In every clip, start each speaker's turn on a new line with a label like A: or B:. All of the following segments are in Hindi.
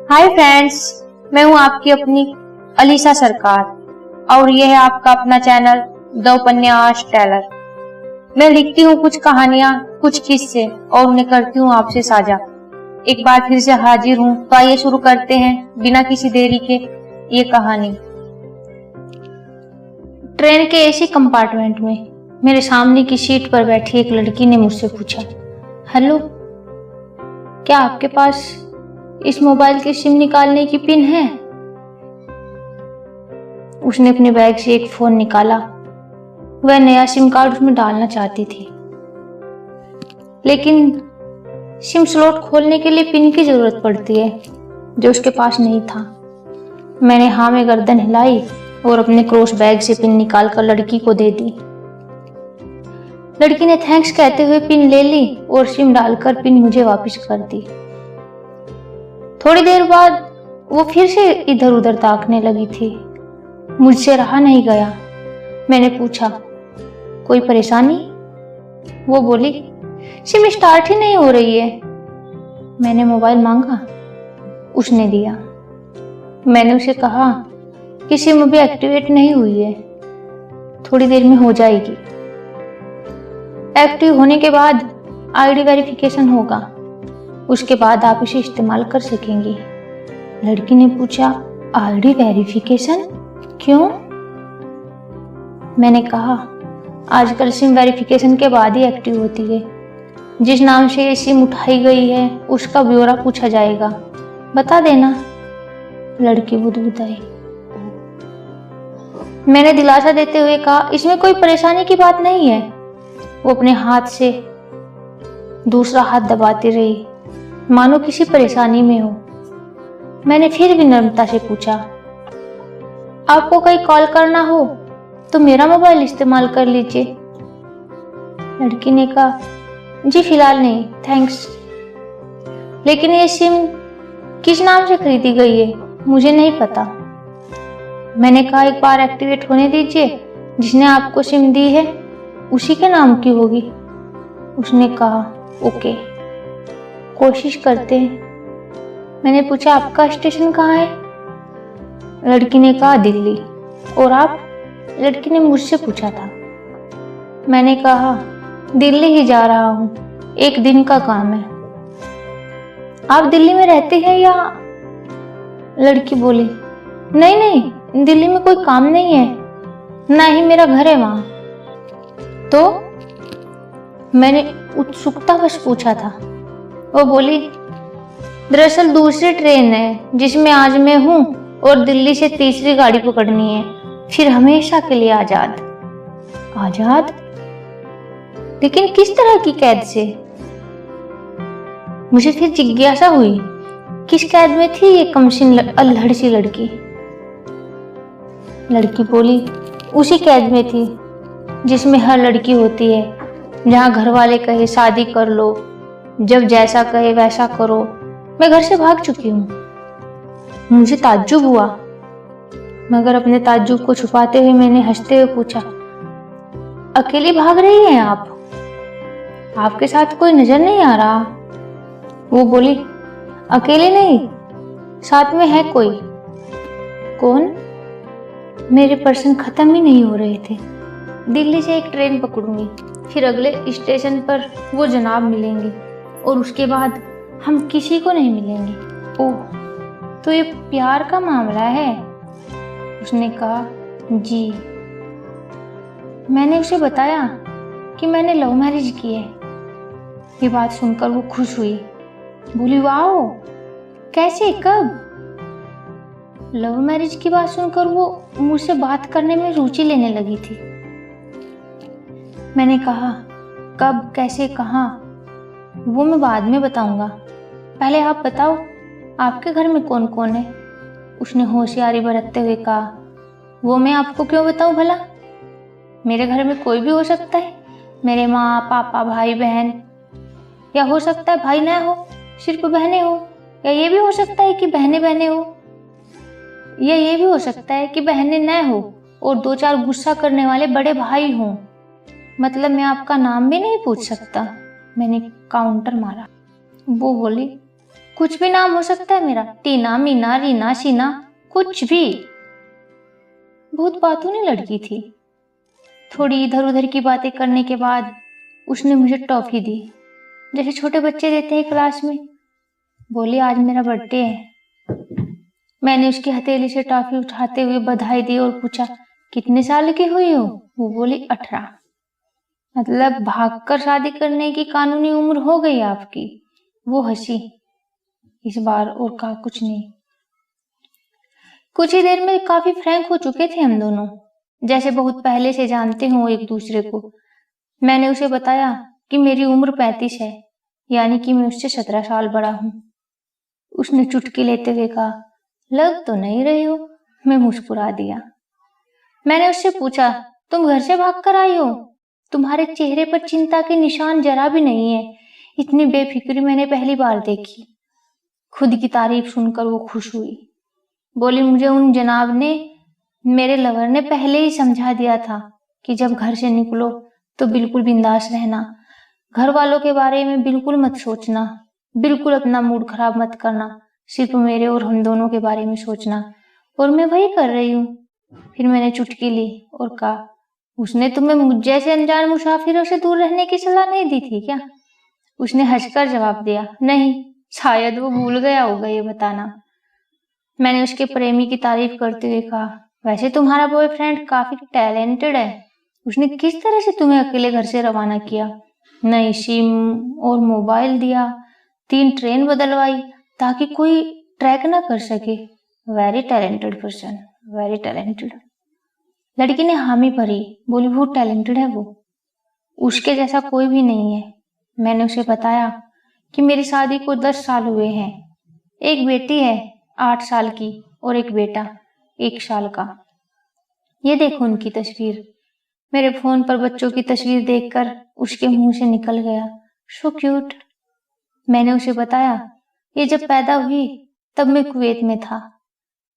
A: हाय फ्रेंड्स, मैं हूं आपकी अपनी अलीसा सरकार और यह है आपका अपना चैनल द उपन्यास टेलर। मैं लिखती हूं कुछ कहानियां, कुछ किस्से और उन्हें करती हूं आपसे साझा। एक बार फिर से हाजिर हूं, तो आइए शुरू करते हैं बिना किसी देरी के ये कहानी। ट्रेन के एसी कंपार्टमेंट में मेरे सामने की सीट पर बैठी एक लड़की ने मुझसे पूछा, हेलो, क्या आपके पास इस मोबाइल की सिम निकालने की पिन है? उसने अपने बैग से एक फोन निकाला। वह नया सिम कार्ड उसमें डालना चाहती थी, लेकिन सिम स्लॉट खोलने के लिए पिन की जरूरत पड़ती है, जो उसके पास नहीं था। मैंने हाँ में गर्दन हिलाई और अपने क्रॉस बैग से पिन निकालकर लड़की को दे दी। लड़की ने थैंक्स कहते हुए पिन ले ली और सिम डालकर पिन मुझे वापस कर दी। थोड़ी देर बाद वो फिर से इधर उधर ताकने लगी थी। मुझसे रहा नहीं गया। मैंने पूछा, कोई परेशानी? वो बोली, सिम स्टार्ट ही नहीं हो रही है। मैंने मोबाइल मांगा, उसने दिया। मैंने उसे कहा कि सिम अभी एक्टिवेट नहीं हुई है, थोड़ी देर में हो जाएगी। एक्टिव होने के बाद आईडी वेरिफिकेशन होगा, उसके बाद आप इसे इस्तेमाल कर सकेंगी। लड़की ने पूछा, आईडी वेरिफिकेशन क्यों? मैंने कहा, आजकल सिम वेरिफिकेशन के बाद ही एक्टिव होती है। जिस नाम से ये सिम उठाई गई है उसका ब्यौरा पूछा जाएगा, बता देना। लड़की बुदबुदाई। मैंने दिलासा देते हुए कहा, इसमें कोई परेशानी की बात नहीं है। वो अपने हाथ से दूसरा हाथ दबाती रही, मानो किसी परेशानी में हो। मैंने फिर विनम्रता से पूछा, आपको कहीं कॉल करना हो तो मेरा मोबाइल इस्तेमाल कर लीजिए। लड़की ने कहा, जी फिलहाल नहीं, थैंक्स। लेकिन ये सिम किस नाम से खरीदी गई है मुझे नहीं पता। मैंने कहा, एक बार एक्टिवेट होने दीजिए, जिसने आपको सिम दी है उसी के नाम की होगी। उसने कहा, ओके, कोशिश करते हैं। मैंने पूछा, आपका स्टेशन कहाँ है? लड़की ने कहा, दिल्ली। और आप? लड़की ने मुझसे पूछा था। मैंने कहा, दिल्ली ही जा रहा हूँ, एक दिन का काम है। आप दिल्ली में रहते हैं या? लड़की बोली, नहीं नहीं, दिल्ली में कोई काम नहीं है, ना ही मेरा घर है वहां। तो मैंने उत्सुकतावश पूछा था। वो बोली, दरअसल दूसरी ट्रेन है जिसमें आज मैं हूं और दिल्ली से तीसरी गाड़ी पकड़नी है, फिर हमेशा के लिए आजाद। आजाद? लेकिन किस तरह की कैद से? मुझे फिर जिज्ञासा हुई, किस कैद में थी ये कमसिन अल्हड़ सी लड़की? लड़की बोली, उसी कैद में थी जिसमें हर लड़की होती है, जहां घर वाले कहे शादी कर लो, जब जैसा कहे वैसा करो। मैं घर से भाग चुकी हूँ। मुझे ताज्जुब हुआ, मगर अपने ताज्जुब को छुपाते हुए मैंने हंसते हुए पूछा, अकेली भाग रही हैं आप? आपके साथ कोई नजर नहीं आ रहा? वो बोली, अकेले नहीं, साथ में है कोई। कौन? मेरे पर्सन खत्म ही नहीं हो रहे थे। दिल्ली से एक ट्रेन पकड़ूंगी, फिर अगले स्टेशन पर वो जनाब मिलेंगे और उसके बाद हम किसी को नहीं मिलेंगे। ओह, तो ये प्यार का मामला है? उसने कहा, जी। मैंने उसे बताया कि मैंने लव मैरिज की है। ये बात सुनकर वो खुश हुई, बोली, वाओ, कैसे, कब? लव मैरिज की बात सुनकर वो मुझसे बात करने में रुचि लेने लगी थी। मैंने कहा, कब, कैसे, कहाँ, वो मैं बाद में बताऊंगा, पहले आप बताओ, आपके घर में कौन कौन है? उसने होशियारी बरतते हुए कहा, वो मैं आपको क्यों बताऊं भला? मेरे घर में कोई भी हो सकता है, मेरे माँ पापा भाई बहन, या हो सकता है भाई ना हो, सिर्फ बहनें हो, या ये भी हो सकता है कि बहनें बहनें हो, या ये भी हो सकता है कि बहनें न हो और दो चार गुस्सा करने वाले बड़े भाई हों। मतलब मैं आपका नाम भी नहीं पूछ सकता? मैंने काउंटर मारा। वो बोली, कुछ भी नाम हो सकता है मेरा, टीना, मीना, रीना, शीना, कुछ भी। बहुत बातूनी लड़की थी। थोड़ी इधर उधर की बातें करने के बाद उसने मुझे टॉफी दी, जैसे छोटे बच्चे देते हैं क्लास में। बोली आज मेरा बर्थडे है। मैंने उसकी हथेली से टॉफी उठाते हुए बधाई दी और पूछा कितने साल की हुई हो? वो बोली 18। मतलब भागकर शादी करने की कानूनी उम्र हो गई आपकी? वो हंसी इस बार और कहा कुछ नहीं। कुछ ही देर में काफी फ्रैंक हो चुके थे हम दोनों, जैसे बहुत पहले से जानते हो एक दूसरे को। मैंने उसे बताया कि मेरी उम्र 35 है, यानी कि मैं उससे 17 साल बड़ा हूँ। उसने चुटकी लेते हुए कहा लग तो नहीं रही हो। मैं मुस्कुरा दिया। मैंने उससे पूछा तुम घर से भागकर आई हो? तुम्हारे चेहरे पर चिंता के निशान जरा भी नहीं है। इतनी बेफिक्री मैंने पहली बार देखी। खुद की तारीफ सुनकर वो खुश हुई। बोली मुझे उन जनाब ने, मेरे लवर ने पहले ही समझा दिया था कि जब घर से निकलो तो बिल्कुल बिंदास रहना, घर वालों के बारे में बिल्कुल मत सोचना, बिल्कुल अपना मूड खराब मत करना, सिर्फ मेरे और हम दोनों के बारे में सोचना। और मैं वही कर रही हूँ। फिर मैंने चुटकी ली और कहा उसने तुम्हें मुझ जैसे अनजान मुसाफिरों से दूर रहने की सलाह नहीं दी थी क्या? उसने हंसकर जवाब दिया नहीं, शायद वो भूल गया होगा ये बताना। मैंने उसके प्रेमी की तारीफ करते हुए कहा वैसे तुम्हारा बॉयफ्रेंड काफी टैलेंटेड है। उसने किस तरह से तुम्हें अकेले घर से रवाना किया? नई सिम और मोबाइल दिया, 3 ट्रेन बदलवाई ताकि कोई ट्रैक ना कर सके। Very talented person, very talented. लड़की ने हामी भरी। बोली बहुत टैलेंटेड है वो, उसके जैसा कोई भी नहीं है। मैंने उसे बताया कि मेरी शादी को 10 साल हुए हैं, एक बेटी है 8 साल की और एक बेटा 1 साल का। ये देखो उनकी तस्वीर। मेरे फोन पर बच्चों की तस्वीर देखकर उसके मुंह से निकल गया सो क्यूट। मैंने उसे बताया ये जब पैदा हुई तब मैं कुवैत में था,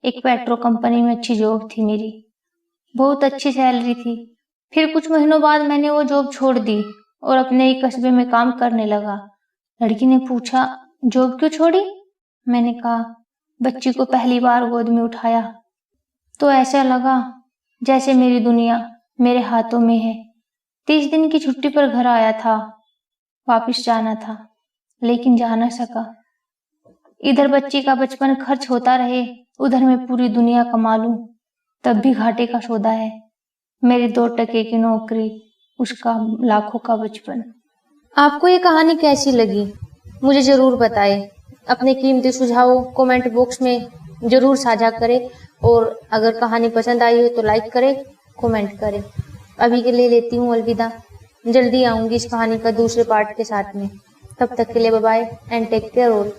A: एक पेट्रो कंपनी में अच्छी जॉब थी मेरी, बहुत अच्छी सैलरी थी। फिर कुछ महीनों बाद मैंने वो जॉब छोड़ दी और अपने ही कस्बे में काम करने लगा। लड़की ने पूछा जॉब क्यों छोड़ी? मैंने कहा बच्ची को पहली बार गोद में उठाया तो ऐसा लगा जैसे मेरी दुनिया मेरे हाथों में है। 30 दिन की छुट्टी पर घर आया था, वापस जाना था लेकिन जा ना सका। इधर बच्ची का बचपन खर्च होता रहे, उधर मैं पूरी दुनिया कमा लूं तब भी घाटे का सौदा है। मेरी 2 टके की नौकरी, उसका लाखों का बचपन। आपको ये कहानी कैसी लगी मुझे जरूर बताएं। अपने कीमती सुझाव कमेंट बॉक्स में जरूर साझा करें और अगर कहानी पसंद आई हो तो लाइक करें, कमेंट करें। अभी के लिए लेती हूँ अलविदा। जल्दी आऊंगी इस कहानी का दूसरे पार्ट के साथ में। तब तक के लिए bye bye and take care all.